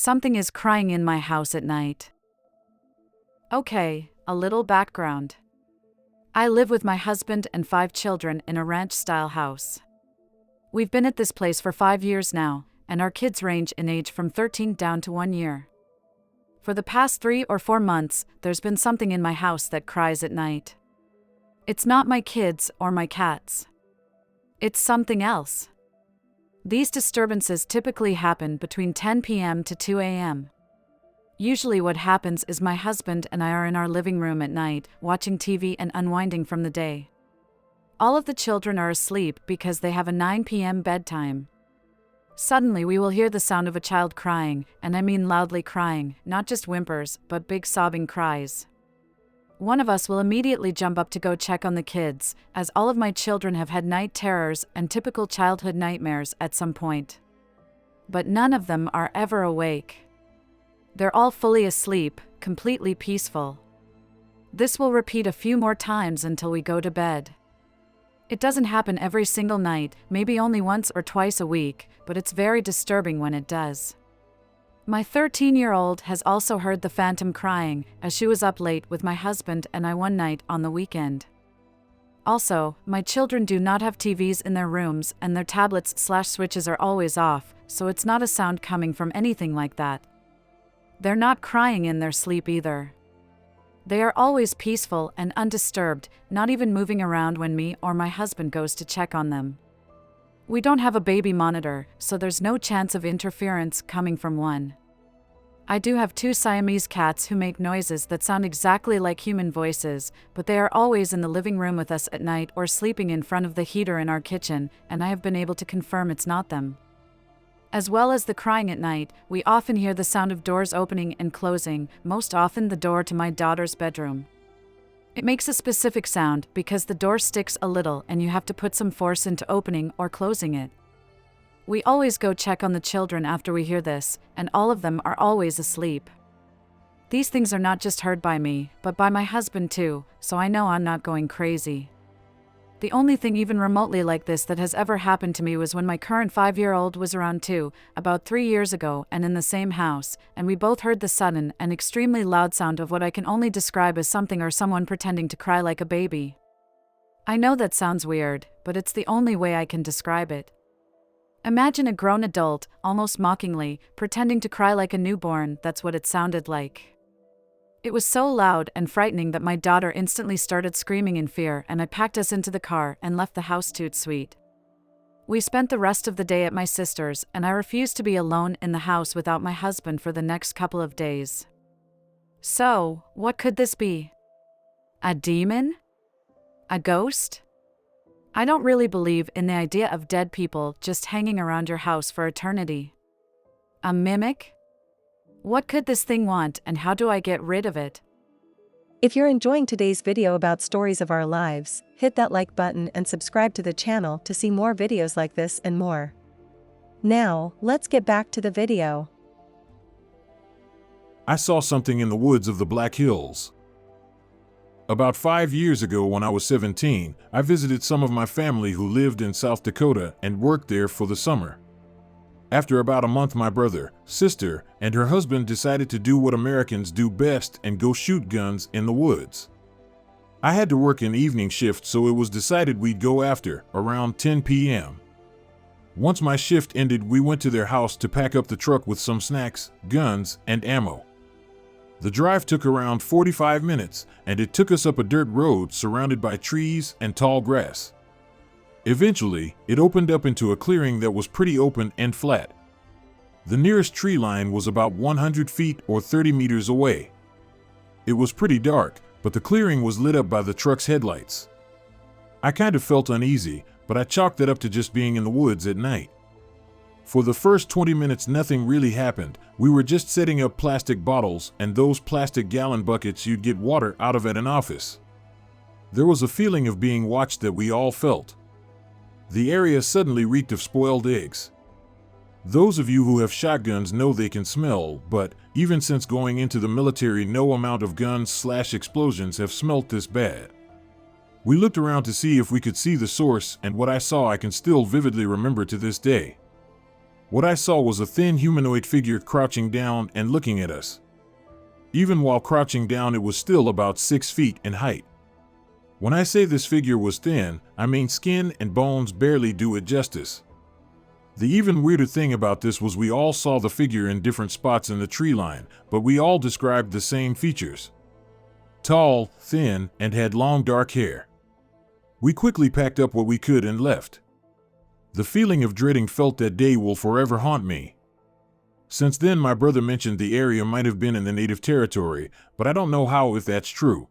Something is crying in my house at night. Okay, a little background. I live with my husband and 5 children in a ranch-style house. We've been at this place for 5 years now, and our kids range in age from 13 down to 1 year. For the past 3 or 4 months, there's been something in my house that cries at night. It's not my kids or my cats. It's something else. These disturbances typically happen between 10 p.m. to 2 a.m. Usually what happens is my husband and I are in our living room at night, watching TV and unwinding from the day. All of the children are asleep because they have a 9 p.m. bedtime. Suddenly we will hear the sound of a child crying, and I mean loudly crying, not just whimpers, but big sobbing cries. One of us will immediately jump up to go check on the kids, as all of my children have had night terrors and typical childhood nightmares at some point. But none of them are ever awake. They're all fully asleep, completely peaceful. This will repeat a few more times until we go to bed. It doesn't happen every single night, maybe only once or twice a week, but it's very disturbing when it does. My 13-year-old has also heard the phantom crying, as she was up late with my husband and I one night on the weekend. Also, my children do not have TVs in their rooms and their tablets/switches are always off, so it's not a sound coming from anything like that. They're not crying in their sleep either. They are always peaceful and undisturbed, not even moving around when me or my husband goes to check on them. We don't have a baby monitor, so there's no chance of interference coming from one. I do have 2 Siamese cats who make noises that sound exactly like human voices, but they are always in the living room with us at night or sleeping in front of the heater in our kitchen, and I have been able to confirm it's not them. As well as the crying at night, we often hear the sound of doors opening and closing, most often the door to my daughter's bedroom. It makes a specific sound because the door sticks a little and you have to put some force into opening or closing it. We always go check on the children after we hear this, and all of them are always asleep. These things are not just heard by me, but by my husband too, so I know I'm not going crazy. The only thing even remotely like this that has ever happened to me was when my current 5-year-old was around 2, about 3 years ago, and in the same house, and we both heard the sudden and extremely loud sound of what I can only describe as something or someone pretending to cry like a baby. I know that sounds weird, but it's the only way I can describe it. Imagine a grown adult, almost mockingly, pretending to cry like a newborn. That's what it sounded like. It was so loud and frightening that my daughter instantly started screaming in fear, and I packed us into the car and left the house toot sweet. We spent the rest of the day at my sister's, and I refused to be alone in the house without my husband for the next couple of days. So, what could this be? A demon? A ghost? I don't really believe in the idea of dead people just hanging around your house for eternity. A mimic? What could this thing want, and how do I get rid of it? If you're enjoying today's video about stories of our lives, hit that like button and subscribe to the channel to see more videos like this and more. Now, let's get back to the video. I saw something in the woods of the Black Hills. About 5 years ago, when I was 17, I visited some of my family who lived in South Dakota and worked there for the summer. After about a month, my brother, sister, and her husband decided to do what Americans do best and go shoot guns in the woods. I had to work an evening shift, so it was decided we'd go after around 10 p.m. Once my shift ended, we went to their house to pack up the truck with some snacks, guns, and ammo. The drive took around 45 minutes, and it took us up a dirt road surrounded by trees and tall grass. Eventually, it opened up into a clearing that was pretty open and flat. The nearest tree line was about 100 feet or 30 meters away. It was pretty dark, but the clearing was lit up by the truck's headlights. I kind of felt uneasy, but I chalked it up to just being in the woods at night. For the first 20 minutes, nothing really happened. We were just setting up plastic bottles and those plastic gallon buckets you'd get water out of at an office. There was a feeling of being watched that we all felt. The area suddenly reeked of spoiled eggs. Those of you who have shotguns know they can smell, but even since going into the military, no amount of guns/explosions have smelt this bad. We looked around to see if we could see the source, and what I saw I can still vividly remember to this day. What I saw was a thin humanoid figure crouching down and looking at us. Even while crouching down, it was still about 6 feet in height. When I say this figure was thin, I mean skin and bones barely do it justice. The even weirder thing about this was we all saw the figure in different spots in the tree line, but we all described the same features. Tall, thin, and had long dark hair. We quickly packed up what we could and left. The feeling of dreading felt that day will forever haunt me. Since then, my brother mentioned the area might have been in the native territory, but I don't know how if that's true.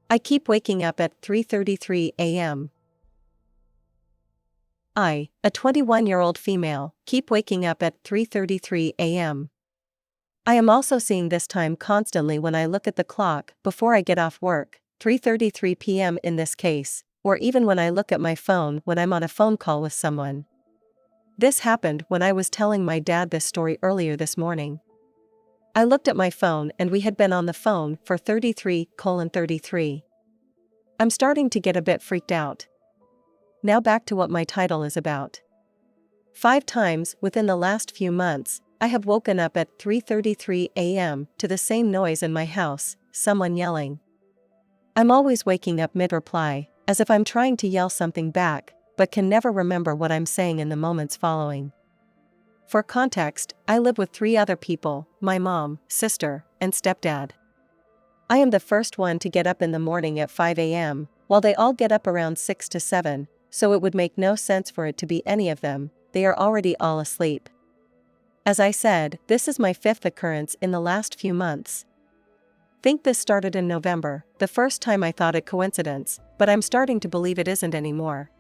I keep waking up at 3:33 a.m. I, a 21-year-old female, keep waking up at 3:33 a.m. I am also seeing this time constantly when I look at the clock before I get off work, 3:33 p.m. in this case, or even when I look at my phone when I'm on a phone call with someone. This happened when I was telling my dad this story earlier this morning. I looked at my phone and we had been on the phone for 33:33. I'm starting to get a bit freaked out. Now back to what my title is about. 5 times within the last few months, I have woken up at 3:33 a.m. to the same noise in my house, someone yelling. I'm always waking up mid-reply, as if I'm trying to yell something back, but can never remember what I'm saying in the moments following. For context, I live with 3 other people, my mom, sister, and stepdad. I am the first one to get up in the morning at 5 a.m., while they all get up around 6 to 7, so it would make no sense for it to be any of them, they are already all asleep. As I said, this is my 5th occurrence in the last few months. Think this started in November, the first time I thought it coincidence, but I'm starting to believe it isn't anymore.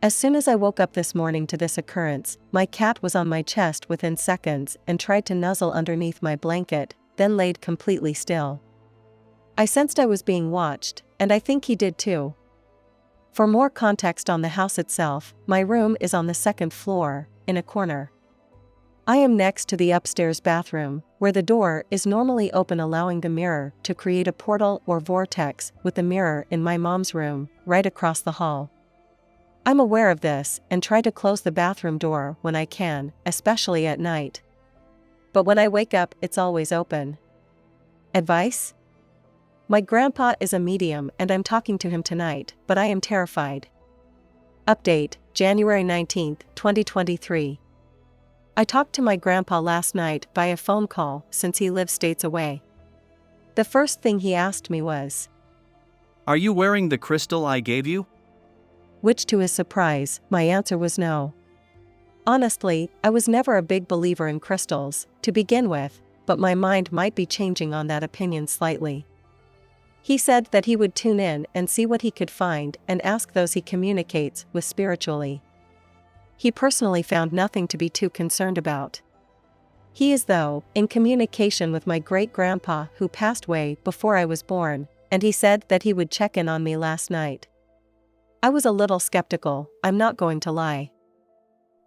As soon as I woke up this morning to this occurrence, my cat was on my chest within seconds and tried to nuzzle underneath my blanket, then laid completely still. I sensed I was being watched, and I think he did too. For more context on the house itself, my room is on the 2nd floor, in a corner. I am next to the upstairs bathroom, where the door is normally open, allowing the mirror to create a portal or vortex, with the mirror in my mom's room, right across the hall. I'm aware of this and try to close the bathroom door when I can, especially at night. But when I wake up, it's always open. Advice? My grandpa is a medium and I'm talking to him tonight, but I am terrified. Update, January 19, 2023. I talked to my grandpa last night via phone call since he lives states away. The first thing he asked me was, "Are you wearing the crystal I gave you?" Which to his surprise, my answer was no. Honestly, I was never a big believer in crystals, to begin with, but my mind might be changing on that opinion slightly. He said that he would tune in and see what he could find and ask those he communicates with spiritually. He personally found nothing to be too concerned about. He is, though, in communication with my great-grandpa who passed away before I was born, and he said that he would check in on me last night. I was a little skeptical, I'm not going to lie.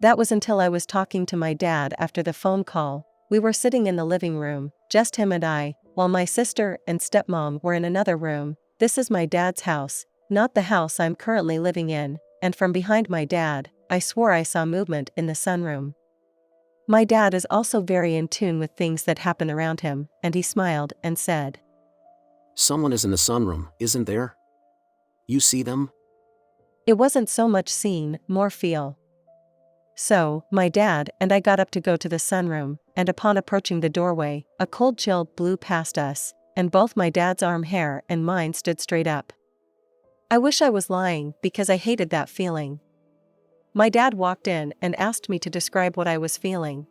That was until I was talking to my dad after the phone call. We were sitting in the living room, just him and I, while my sister and stepmom were in another room. This is my dad's house, not the house I'm currently living in, and from behind my dad, I swore I saw movement in the sunroom. My dad is also very in tune with things that happen around him, and he smiled and said, "Someone is in the sunroom, isn't there? You see them?" It wasn't so much seen, more feel. So, my dad and I got up to go to the sunroom, and upon approaching the doorway, a cold chill blew past us, and both my dad's arm hair and mine stood straight up. I wish I was lying because I hated that feeling. My dad walked in and asked me to describe what I was feeling.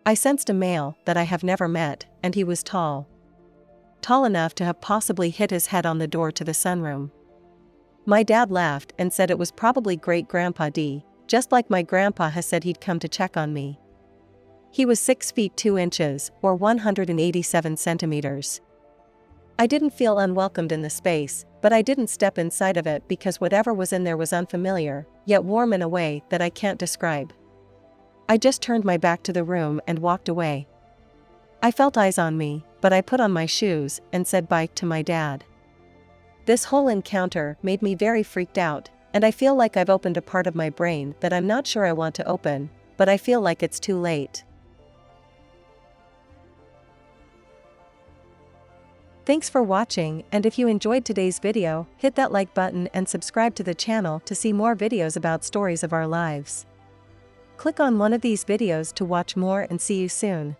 I sensed a male that I have never met, and he was tall. Tall enough to have possibly hit his head on the door to the sunroom. My dad laughed and said it was probably Great-Grandpa D, just like my grandpa has said he'd come to check on me. He was 6 feet 2 inches, or 187 centimeters. I didn't feel unwelcomed in the space, but I didn't step inside of it because whatever was in there was unfamiliar, yet warm in a way that I can't describe. I just turned my back to the room and walked away. I felt eyes on me, but I put on my shoes and said bye to my dad. This whole encounter made me very freaked out, And I feel like I've opened a part of my brain that I'm not sure I want to open, but I feel like it's too late. Thanks for watching, and if you enjoyed today's video, hit that like button and subscribe to the channel to see more videos about stories of our lives. Click on one of these videos to watch more and see you soon.